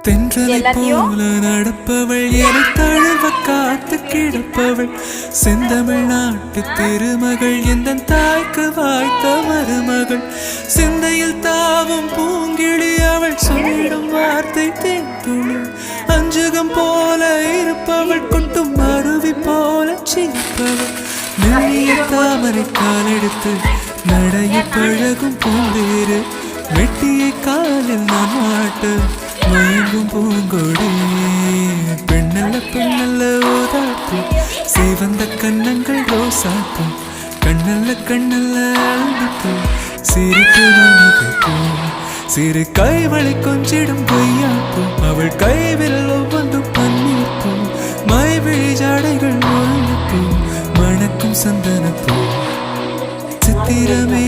தென்றலை போல நடப்பவள் என்னை தழுவ காத்து கிடப்பவள் செந்தமிழ் நாட்டு திருமகள் எந்த தாய்க்கு வாய்த்த மருமகள் சிந்தையில் தாவும் பூங்கிழி அவள் சொல்லிடும் வார்த்தை தேன்துளி அஞ்சுகம் போல இருப்பவள் கொட்டும் அருவி போல சிரிப்பவள் மெல்லிய தாமரை காலெடுத்து நடைய பழகும் பூந்தேறு வெட்டியை காலில் நான் மாட்ட மயங்கும் பூங்கொடி பெண்ணல்ல பெண்ணல்ல ஓதாப்பு சிவந்த கண்ணங்கள் ரோசாப்பு கண்ணல்ல கண்ணல்ல அழுப்பு சிரிப்பு மன்னிப்பு சிறு கைவளை கொஞ்சிடும் பொய்யாப்பு அவள் கைவில் ஒவ்வொன்றும் பன்னீர்ப்பு மைவிழி ஜாடைகள் ஒழுப்பு மணக்கும் சந்தனப்பூ சித்திரமே